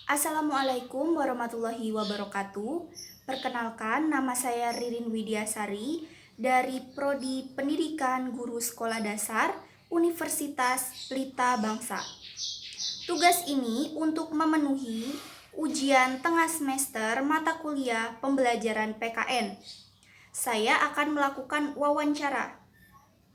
Assalamualaikum warahmatullahi wabarakatuh. Perkenalkan, nama saya Ririn Widiasari dari Prodi Pendidikan Guru Sekolah Dasar Universitas Pelita Bangsa. Tugas ini untuk memenuhi ujian tengah semester mata kuliah pembelajaran PKN. Saya akan melakukan wawancara.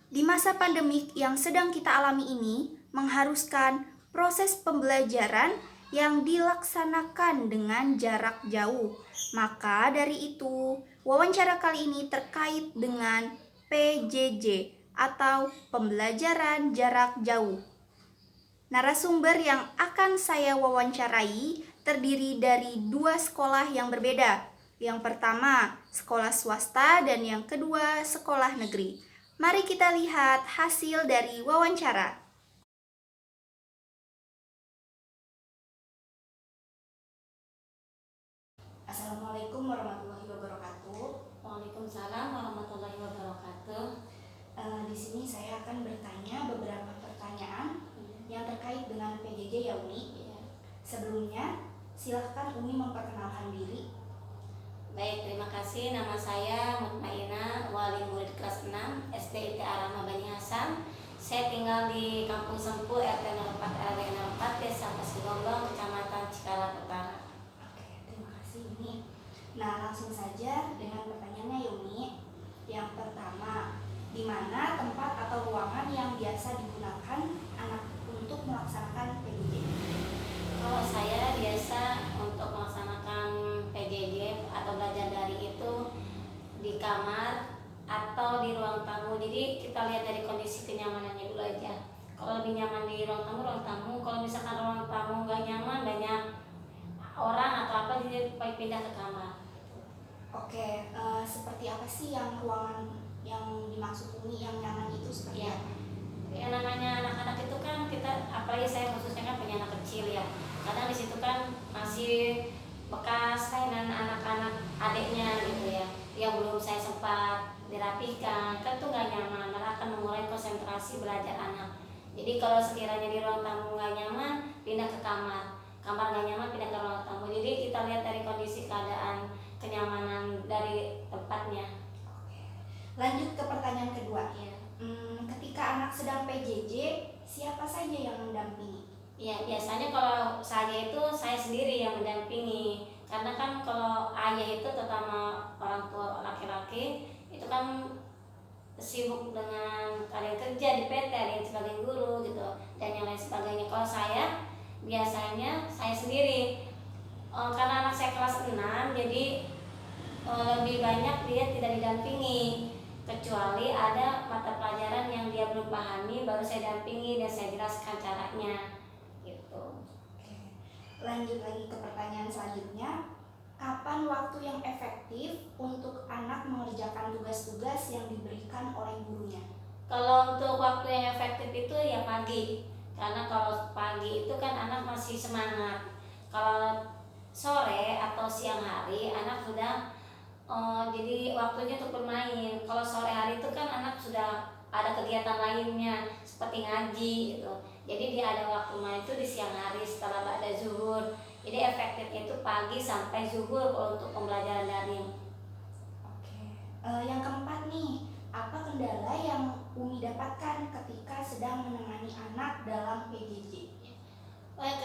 Di masa pandemik yang sedang kita alami ini mengharuskan proses pembelajaran yang dilaksanakan dengan jarak jauh. Maka dari itu, wawancara kali ini terkait dengan PJJ atau pembelajaran jarak jauh. Narasumber yang akan saya wawancarai terdiri dari dua sekolah yang berbeda. Yang pertama, sekolah swasta dan yang kedua, sekolah negeri. Mari kita lihat hasil dari wawancara. Assalamualaikum warahmatullahi wabarakatuh. Waalaikumsalam warahmatullahi wabarakatuh. Di sini saya akan bertanya beberapa pertanyaan yang terkait dengan PJJ ya Umi. Ya. Sebelumnya, silahkan Umi memperkenalkan diri. Baik, terima kasih. Nama saya Mutmainah, wali murid kelas 6 SD IT Arama Bani Hasan. Saya tinggal di Kampung Sempu, RT 04 RW 04, Desa Pasigonggong, Kecamatan Cikarang Utara. Oke, terima kasih Umi. Nah, langsung saja dengan pertanyaannya ya Umi. Yang pertama, di mana tempat atau ruangan yang biasa digunakan anak untuk melaksanakan PJJ? Kalau saya biasa untuk melaksanakan PJJ atau belajar dari itu di kamar atau di ruang tamu. Jadi kita lihat dari kondisi kenyamanannya dulu aja. Kalau lebih nyaman di ruang tamu, ruang tamu. Kalau misalkan ruang tamu nggak nyaman, banyak orang atau apa, jadi pindah ke kamar. Oke, seperti apa sih yang ruangan yang dimaksud Umi yang nyaman itu seperti Ya, apa? yang namanya anak-anak itu kan kita, apalagi saya khususnya kan punya anak kecil ya. Kadang di situ kan masih bekas mainan anak-anak adiknya gitu ya, yang belum saya sempat dirapikan, kan tuh nggak nyaman, malah akan mengurangi konsentrasi belajar anak. Jadi kalau sekiranya di ruang tamu nggak nyaman, pindah ke kamar. Kamar nggak nyaman, pindah ke ruang tamu. Jadi kita lihat dari kondisi keadaan kenyamanan dari tempatnya. Oke. Lanjut ke pertanyaan kedua. Ya. Ketika anak sedang PJJ, siapa saja yang mendampingi? Ya, biasanya kalau saya itu saya sendiri yang mendampingi. Karena kan kalau ayah itu terutama orang tua laki-laki itu kan sibuk dengan kalian kerja di PT, ada yang sebagai guru gitu dan yang lain sebagainya. Kalau saya biasanya saya sendiri. Karena anak saya kelas 6, jadi lebih banyak dia tidak didampingi, kecuali ada mata pelajaran yang dia belum pahami baru saya dampingi dan saya jelaskan caranya gitu. Oke. Lanjut lagi ke pertanyaan selanjutnya. Kapan waktu yang efektif untuk anak mengerjakan tugas-tugas yang diberikan oleh gurunya? Kalau untuk waktu yang efektif itu ya pagi, karena kalau pagi itu kan anak masih semangat. Kalau sore atau siang hari anak sudah jadi waktunya untuk bermain. Kalau sore hari itu kan anak sudah ada kegiatan lainnya seperti ngaji gitu. Jadi dia ada waktu main itu di siang hari setelah ba'da zuhur. Jadi efektifnya itu pagi sampai zuhur kalau untuk pembelajaran daring. Oke. Yang keempat nih, apa kendala yang Umi dapatkan ketika sedang menemani anak dalam PJJ?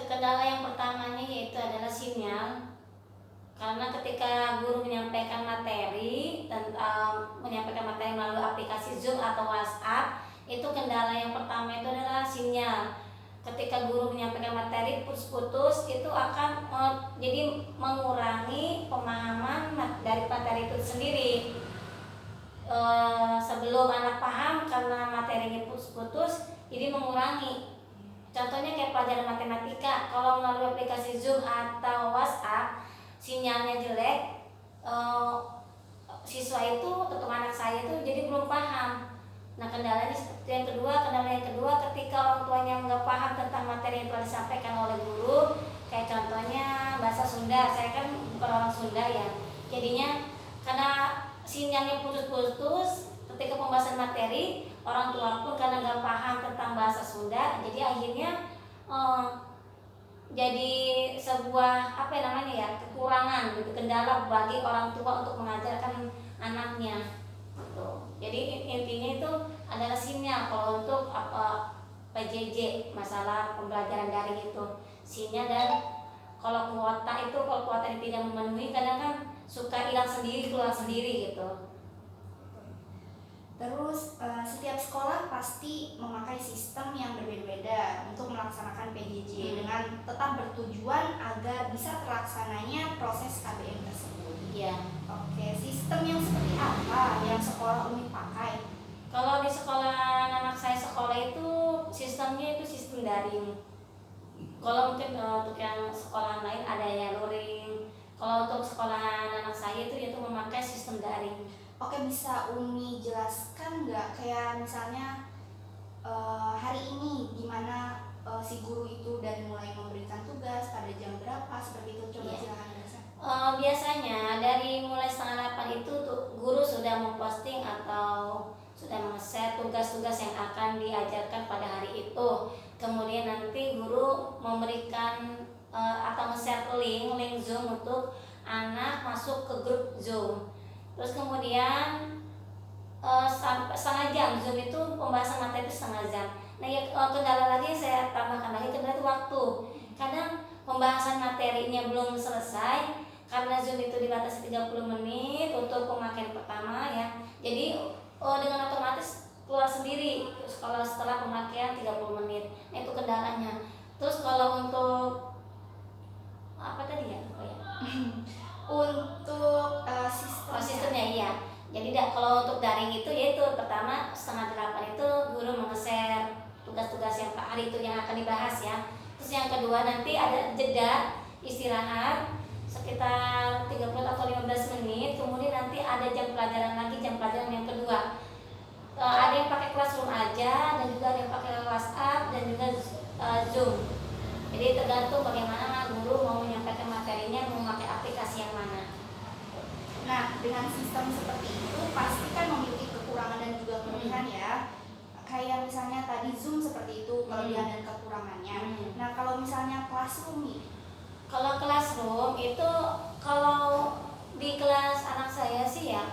Kendala yang pertamanya yaitu adalah sinyal. Karena ketika guru menyampaikan materi menyampaikan materi melalui aplikasi Zoom atau WhatsApp, itu kendala yang pertama itu adalah sinyal. Ketika guru menyampaikan materi putus-putus, itu akan jadi mengurangi pemahaman dari materi itu sendiri. Sebelum anak paham karena materinya putus-putus, jadi mengurangi. Contohnya kayak pelajaran matematika, kalau melalui aplikasi Zoom atau WhatsApp sinyalnya jelek, siswa itu terutama anak saya itu jadi belum paham. Nah, kendala yang kedua ketika orang tuanya nggak paham tentang materi yang telah disampaikan oleh guru, kayak contohnya bahasa Sunda, saya kan bukan orang Sunda ya, jadinya karena sinyalnya putus-putus ketika pembahasan materi, orang tua pun karena nggak paham tentang bahasa Sunda, jadi akhirnya jadi sebuah apa ya namanya ya, kekurangan gitu, kendala bagi orang tua untuk mengajarkan anaknya gitu. Jadi intinya itu adalah sinyal kalau untuk apa PJJ, masalah pembelajaran daring itu sinyal. Dan kalau kuota ini tidak memenuhi, kadang kan suka hilang sendiri, keluar sendiri gitu. Terus setiap sekolah pasti memakai sistem yang berbeda-beda untuk melaksanakan PJJ dengan tetap bertujuan agar bisa terlaksananya proses KBM tersebut. Iya. Oke, sistem yang seperti apa yang sekolah Umi pakai? Kalau di sekolah anak saya sekolah itu sistemnya itu sistem daring. Kalau mungkin untuk yang sekolah lain ada yang luring. Kalau untuk sekolah anak saya itu yaitu memakai sistem daring. Oke, bisa Umi jelaskan nggak kayak misalnya hari ini gimana si guru itu dari mulai memberikan tugas pada jam berapa seperti itu, coba Iya. silakan jelaskan. Biasanya dari mulai 7:30 itu guru sudah memposting atau sudah meng-share tugas-tugas yang akan diajarkan pada hari itu. Kemudian nanti guru memberikan atau nge-share link Zoom untuk anak masuk ke grup Zoom. Terus kemudian sampai setengah jam Zoom itu pembahasan materi itu setengah jam. Nah ya, kendala lagi saya tambahkan lagi kendala itu waktu. Kadang pembahasan materinya belum selesai karena Zoom itu dibatasi 30 menit untuk pemakaian pertama ya. Jadi dengan otomatis keluar sendiri kalau setelah pemakaian 30 menit. Nah, itu kendalanya. Terus kalau untuk apa tadi ya? Untuk sistemnya iya. Jadi kalau untuk daring itu yaitu pertama 7:30 itu guru meng-share tugas-tugas yang hari itu yang akan dibahas ya. Terus yang kedua nanti ada jeda istirahat sekitar 30 atau 15 menit. Kemudian nanti ada jam pelajaran lagi, jam pelajaran yang kedua. Ada yang pakai Classroom aja dan juga ada yang pakai WhatsApp dan juga Zoom. Jadi tergantung bagaimana guru mau menyampaikan materinya, mau memakai aplikasi yang mana. Nah, dengan sistem seperti itu pasti kan memiliki kekurangan dan juga kelebihan ya. Kayak misalnya tadi Zoom seperti itu, kelebihan dan kekurangannya. Nah, kalau misalnya Classroom nih. Kalau Classroom itu kalau di kelas anak saya sih ya,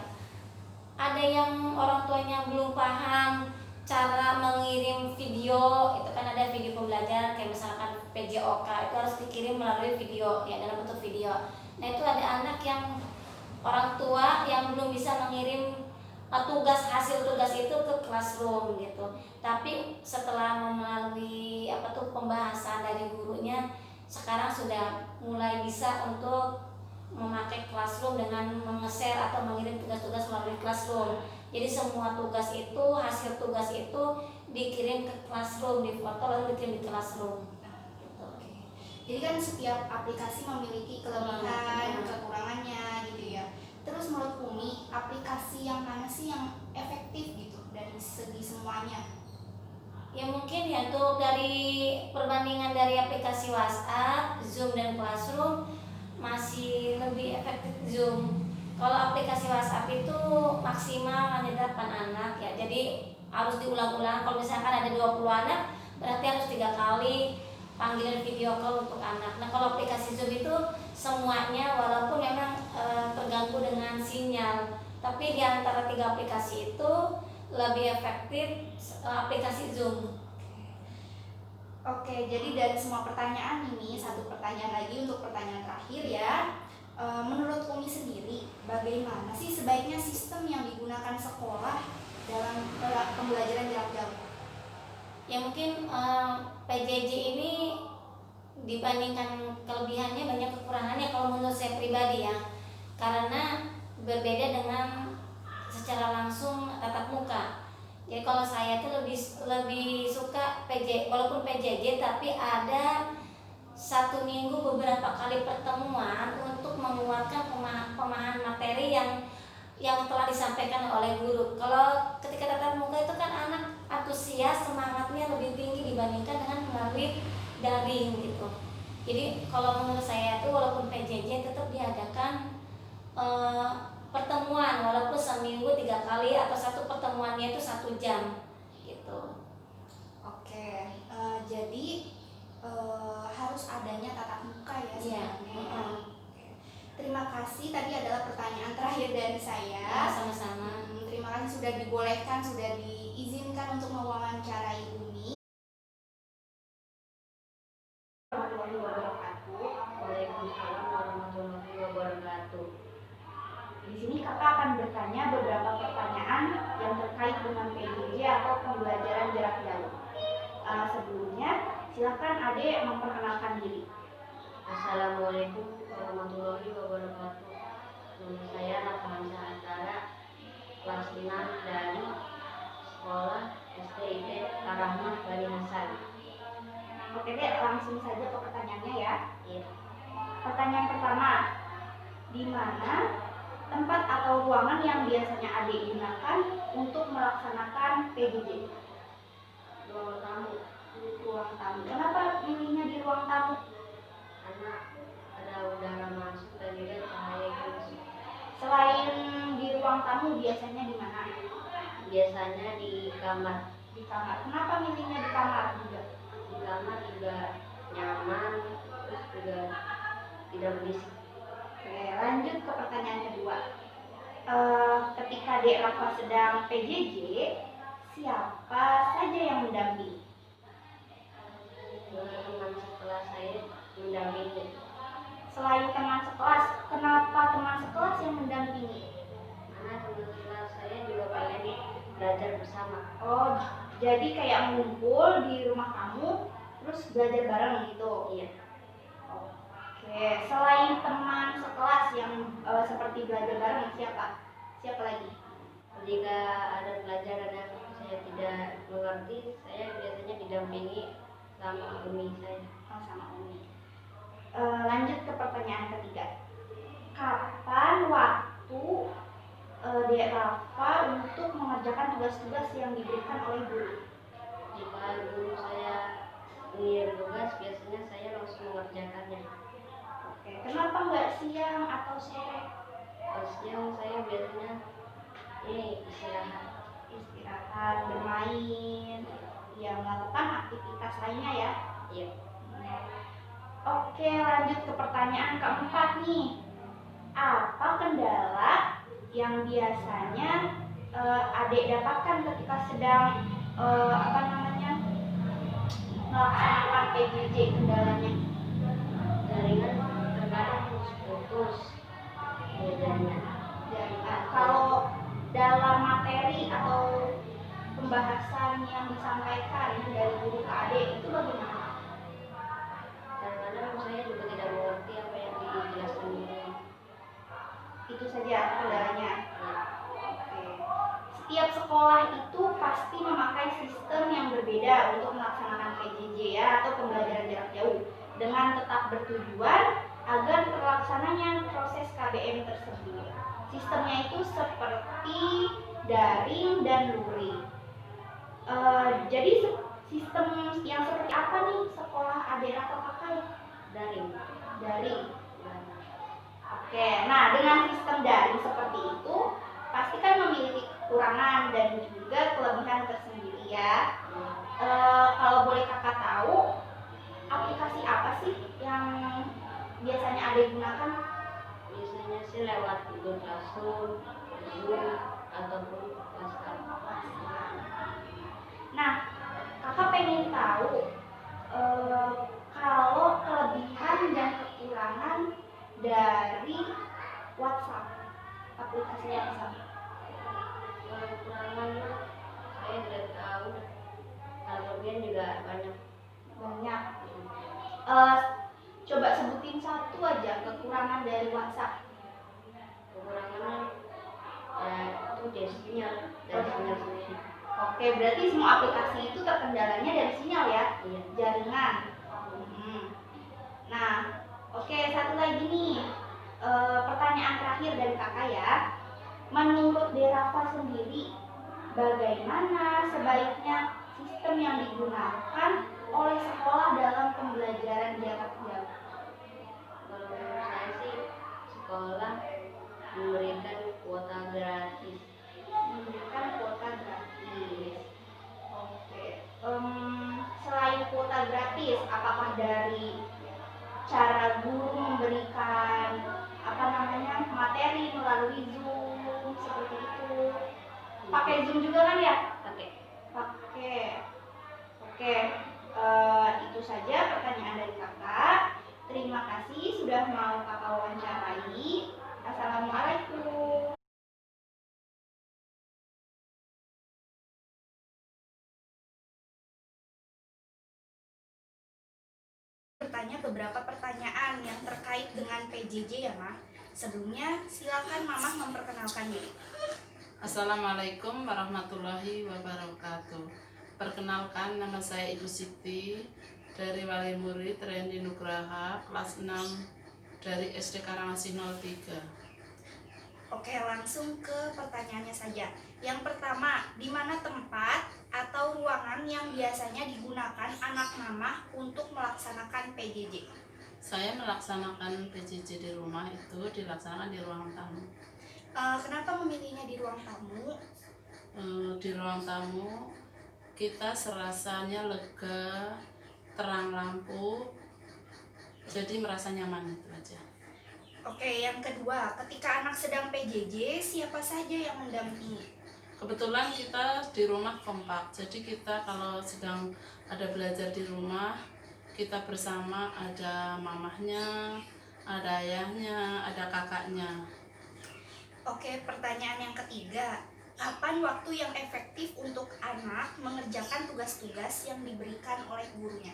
ada yang orang tuanya belum paham cara mengirim video. Itu kan ada video pembelajaran kayak misalkan PJOK itu harus dikirim melalui video ya, dalam bentuk video. Nah, itu ada anak yang orang tua yang belum bisa mengirim hasil tugas itu ke Classroom gitu. Tapi setelah melalui pembahasan dari gurunya, sekarang sudah mulai bisa untuk memakai Classroom dengan meng-share atau mengirim tugas-tugas melalui Classroom. Jadi semua tugas itu, hasil tugas itu dikirim ke Classroom, difoto lalu dikirim di Classroom. Gitu. Jadi kan setiap aplikasi memiliki kelebihan, kekurangannya gitu ya. Terus menurut Umi, aplikasi yang mana sih yang efektif gitu dari segi semuanya? Ya mungkin ya untuk dari perbandingan dari aplikasi WhatsApp, Zoom dan Classroom masih lebih efektif Zoom. Kalau aplikasi WhatsApp itu maksimal hanya 8 anak ya. Jadi harus diulang-ulang. Kalau misalkan ada 20 anak, berarti harus 3 kali panggilan video call untuk anak. Nah, kalau aplikasi Zoom itu semuanya walaupun memang terganggu dengan sinyal, tapi di antara 3 aplikasi itu lebih efektif aplikasi Zoom. Oke, jadi dari semua pertanyaan ini, satu pertanyaan lagi untuk pertanyaan terakhir ya. Menurut Umi sendiri, bagaimana sih sebaiknya sistem yang digunakan sekolah dalam pembelajaran jarak jauh? Ya mungkin PJJ ini dibandingkan kelebihannya banyak kekurangannya kalau menurut saya pribadi ya. Karena berbeda dengan secara langsung tatap muka. Jadi kalau saya itu lebih suka walaupun PJJ tapi ada 1 minggu beberapa kali pertemuan untuk menguatkan pemahaman materi yang telah disampaikan oleh guru. Kalau ketika tatap muka itu kan anak antusias, semangatnya lebih tinggi dibandingkan dengan melalui daring gitu. Jadi kalau menurut saya itu walaupun PJJ tetap diadakan pertemuan walaupun seminggu 3 kali atau satu pertemuannya itu 1 jam gitu. Oke, jadi harus adanya tatap muka ya. Iya. kasih. Tadi adalah pertanyaan terakhir dari saya. Ya, sama-sama. Terima kasih sudah dibolehkan, sudah diizinkan untuk mewawancarai Umi. Warahmatullahi wabarakatuh. Waalaikumsalam warahmatullahi wabarakatuh. Di sini kakak akan bertanya beberapa pertanyaan yang terkait dengan PJJ atau pembelajaran jarak jauh. Sebelumnya, silakan Adek memperkenalkan diri. Assalamualaikum warahmatullahi wabarakatuh. Nama saya Nafisa Antara, kelas 6 dari sekolah STIP Ar-Rahmah Bani Hasan. Oke Dek, langsung saja ke pertanyaannya ya. Iya. Pertanyaan pertama, di mana tempat atau ruangan yang biasanya Adek gunakan untuk melaksanakan PJJ? Ruang tamu, Ruang tamu. Kenapa pilihnya di ruang tamu? karena ada udara masuk dan juga cahaya yang masuk. Selain di ruang tamu, biasanya di mana? Biasanya di kamar. Di kamar. Kenapa milihnya di kamar juga? Di kamar juga nyaman, terus juga tidak berisik. Oke, lanjut ke pertanyaan kedua. Ketika Dek Rafa sedang PJJ, siapa saja yang mendampingi? Teman sekelas saya mendampingi. Selain teman sekelas, kenapa teman sekelas yang mendampingi? Karena teman sekelas saya juga pengen belajar bersama. Oh, jadi kayak ngumpul di rumah kamu, terus belajar bareng gitu? Iya. Oke, selain teman sekelas yang seperti belajar bareng, siapa lagi? Jika ada pelajaran yang saya tidak mengerti, saya biasanya didampingi sama umi saya. Oh, sama Umi. Lanjut ke pertanyaan ketiga. Kapan waktu Dek Rafa untuk mengerjakan tugas-tugas yang diberikan oleh guru? Jika guru saya mengirim tugas, biasanya saya langsung mengerjakannya. Oke, kenapa nggak siang atau sore? Pas siang saya biasanya Istirahat, bermain, ya melakukan aktivitas lainnya ya. Iya. Oke, lanjut ke pertanyaan keempat nih. Apa kendala yang biasanya Adek dapatkan ketika sedang melaksanakan PJJ? Kendalanya Jaringan terkadang putus jaringan. jaringan. Kalau dalam materi atau pembahasan yang disampaikan dari guru ke Adek itu bagaimana? Kadang-kadang saya juga tidak mengerti apa yang dijelaskan guru. Itu saja kendalanya. Ya. Oke. Setiap sekolah itu pasti memakai sistem yang berbeda untuk melaksanakan PJJ ya, atau pembelajaran jarak jauh, dengan tetap bertujuan agar terlaksananya proses KBM tersebut. Sistemnya itu seperti daring dan luring. Jadi sistem yang seperti apa nih sekolah Adek Rafa pakai? Daring. Daring. Oke, nah dengan sistem daring seperti itu pasti kan memiliki kekurangan dan juga kelebihan tersendiri ya. Kalau boleh kakak tahu, aplikasi apa sih yang biasanya Adek gunakan? Biasanya sih lewat Google Classroom, Zoom, ataupun WhatsApp. Nah, kakak pengen tahu kalau kelebihan dan kekurangan dari WhatsApp, aplikasi WhatsApp. Kalau kekurangan saya tidak tahu. Kalau kelebihan juga banyak. Banyak. Coba sebutin satu aja kekurangan dari WhatsApp. Kekurangannya itu dari sinyal sendiri. Oke, berarti semua aplikasi itu terkendalanya dari sinyal ya, Iya. jaringan. Nah, oke, satu lagi nih, pertanyaan terakhir dari kakak ya. Menurut Dek Rafa sendiri, bagaimana sebaiknya sistem yang digunakan oleh sekolah dalam pembelajaran jarak jauh? Kalau menurut saya sih sekolah memberikan kuota gratis. Memberikan kuota gratis. Oke. Selain kuota gratis, apakah dari cara guru memberikan Pakai Zoom juga kan ya? Oke. Oke. Oke. Itu saja pertanyaan dari kakak. Terima kasih sudah mau kakak wawancarai. Assalamualaikum. Bertanya beberapa pertanyaan yang terkait dengan PJJ ya, Mah. Sebelumnya, silakan Mamah memperkenalkan diri. Assalamualaikum warahmatullahi wabarakatuh. Perkenalkan, nama saya Ibu Siti dari Wali Murid Rendi Nugraha kelas 6 dari SD Karangasih 03. Oke, langsung ke pertanyaannya saja. Yang pertama, di mana tempat atau ruangan yang biasanya digunakan anak mamah untuk melaksanakan PJJ? Saya melaksanakan PJJ di rumah itu dilaksanakan di ruang tamu. Kenapa memilihnya di ruang tamu? Di ruang tamu kita serasanya lega, terang lampu, jadi merasa nyaman itu aja. Oke, yang kedua, ketika anak sedang PJJ, siapa saja yang mendampingi? Kebetulan kita di rumah kompak, jadi kita kalau sedang ada belajar di rumah, kita bersama, ada mamahnya, ada ayahnya, ada kakaknya. Oke, pertanyaan yang ketiga, kapan waktu yang efektif untuk anak mengerjakan tugas-tugas yang diberikan oleh gurunya?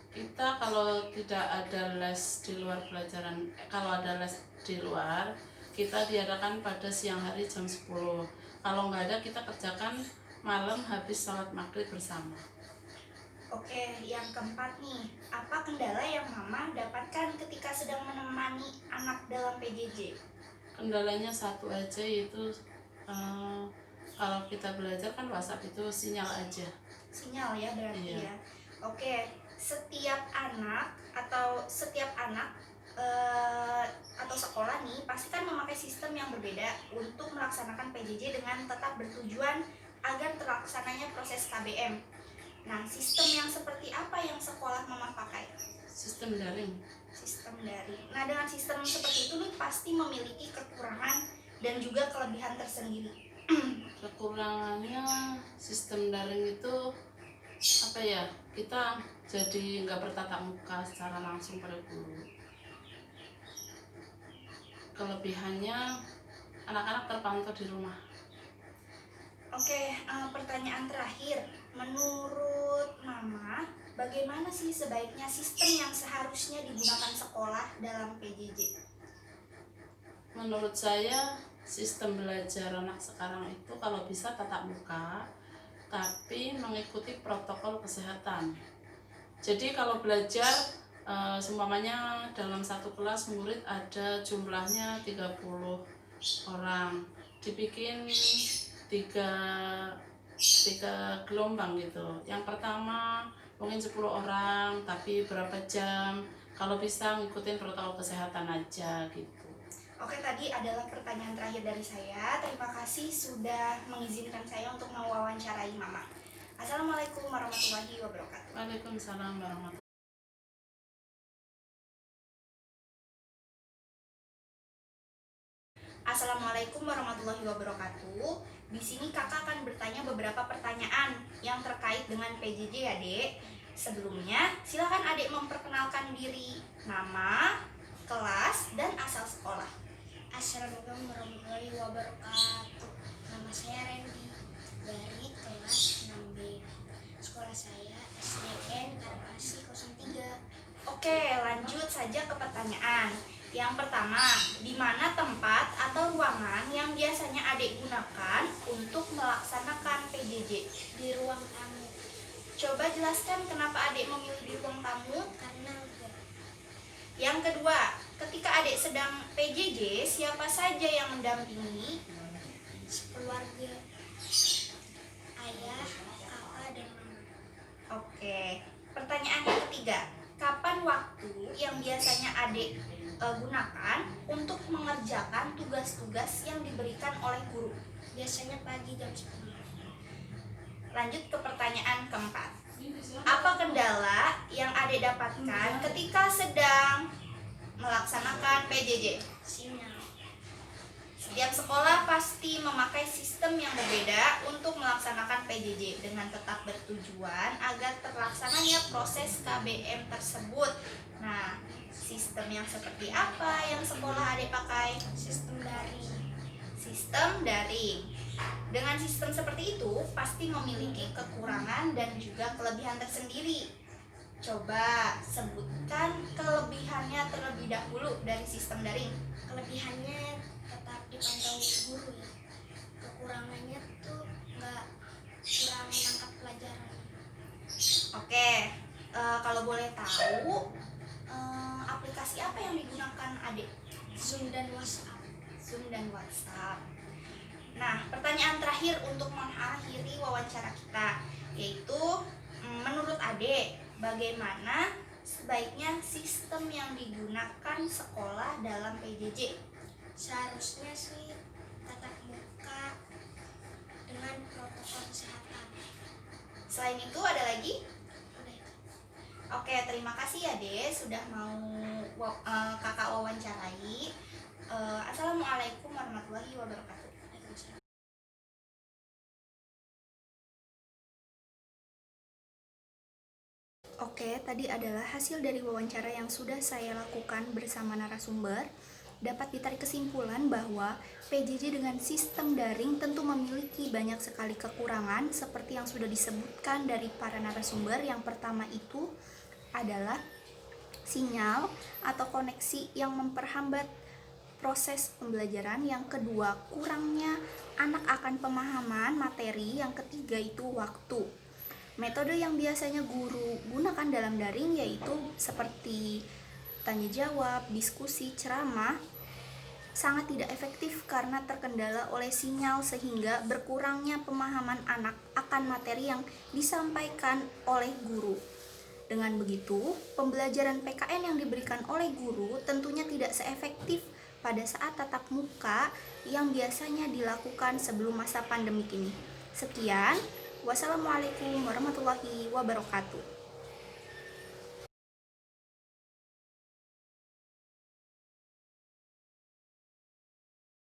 Kita kalau tidak ada les di luar pelajaran, kalau ada les di luar, kita diadakan pada siang hari jam 10. Kalau nggak ada, kita kerjakan malam habis sholat maghrib bersama. Oke, yang keempat nih, apa kendala yang Mama dapatkan ketika sedang menemani anak dalam PJJ? Kendalanya satu aja, yaitu kalau kita belajar kan WhatsApp itu sinyal aja. Sinyal ya berarti Iya. ya. Oke, setiap anak atau atau sekolah nih pasti kan memakai sistem yang berbeda untuk melaksanakan PJJ dengan tetap bertujuan agar terlaksananya proses KBM. Nah, sistem yang seperti apa yang sekolah Mama pakai? Sistem daring. Sistem daring. Nah, dengan sistem seperti itu nih pasti memiliki kekurangan dan juga kelebihan tersendiri. Kekurangannya sistem daring itu apa ya, kita jadi nggak bertatap muka secara langsung pada guru. Kelebihannya anak-anak terpantau di rumah. Oke, pertanyaan terakhir, menurut Mama bagaimana sih sebaiknya sistem yang seharusnya digunakan sekolah dalam PJJ? Menurut saya sistem belajar anak sekarang itu kalau bisa tatap muka, tapi mengikuti protokol kesehatan. Jadi kalau belajar seumpamanya dalam satu kelas murid ada jumlahnya 30 orang, dibikin tiga gelombang gitu. Yang pertama mungkin 10 orang, tapi berapa jam, kalau bisa ngikutin protokol kesehatan aja gitu. Oke, tadi adalah pertanyaan terakhir dari saya. Terima kasih sudah mengizinkan saya untuk mewawancarai Mama. Assalamualaikum warahmatullahi wabarakatuh. Waalaikumsalam warahmatullahi. Assalamualaikum warahmatullahi wabarakatuh. Di sini kakak akan bertanya beberapa pertanyaan yang terkait dengan PJJ ya, Dek. Sebelumnya, silakan Adik memperkenalkan diri, nama, kelas, dan asal sekolah. Assalamualaikum warahmatullahi wabarakatuh. Nama saya Randy dari kelas 6B. Sekolah saya SDN Karangasih 03. Oke, lanjut saja ke pertanyaan. Yang pertama, di mana tempat atau ruangan yang biasanya Adik gunakan untuk melaksanakan PJJ? Di ruang tamu. Coba jelaskan kenapa Adik memilih di ruang tamu. Karena udah Yang kedua, ketika Adik sedang PJJ, siapa saja yang mendampingi? sekeluarga, ayah, kakak, dan mama. Oke, pertanyaan yang ketiga, kapan waktu yang biasanya Adik gunakan untuk mengerjakan tugas-tugas yang diberikan oleh guru? Biasanya pagi jam 10. Lanjut ke pertanyaan keempat, apa kendala yang Adik dapatkan ketika sedang melaksanakan PJJ? Sinyal. Setiap sekolah pasti memakai sistem yang berbeda untuk melaksanakan PJJ dengan tetap bertujuan agar terlaksananya proses KBM tersebut. Nah, sistem yang seperti apa yang sekolah adik pakai? Sistem daring. Sistem daring. Dengan sistem seperti itu pasti memiliki kekurangan dan juga kelebihan tersendiri. Coba sebutkan kelebihannya terlebih dahulu dari sistem daring. Kelebihannya tetap dipantau guru ya. Kekurangannya tuh nggak kurang menangkap pelajaran. Oke, kalau boleh tahu, aplikasi apa yang digunakan adik? Zoom dan WhatsApp. Zoom dan WhatsApp. Nah, pertanyaan terakhir untuk mengakhiri wawancara kita, yaitu menurut adik, bagaimana sebaiknya sistem yang digunakan sekolah dalam PJJ? Seharusnya sih tatap muka dengan protokol kesehatan. Selain itu ada lagi? Udah itu. Oke, terima kasih ya Dek sudah mau kakak wawancarai. Assalamualaikum warahmatullahi wabarakatuh. Waalaikumsalam. Oke, tadi adalah hasil dari wawancara yang sudah saya lakukan bersama narasumber. Dapat ditarik kesimpulan bahwa PJJ dengan sistem daring tentu memiliki banyak sekali kekurangan seperti yang sudah disebutkan dari para narasumber. Yang pertama itu adalah sinyal atau koneksi yang memperhambat proses pembelajaran. Yang kedua, kurangnya anak akan pemahaman materi. Yang ketiga itu waktu. Metode yang biasanya guru gunakan dalam daring yaitu seperti tanya jawab, diskusi, ceramah, sangat tidak efektif karena terkendala oleh sinyal sehingga berkurangnya pemahaman anak akan materi yang disampaikan oleh guru. Dengan begitu, pembelajaran PKN yang diberikan oleh guru tentunya tidak seefektif pada saat tatap muka yang biasanya dilakukan sebelum masa pandemik ini. Sekian, wassalamualaikum warahmatullahi wabarakatuh.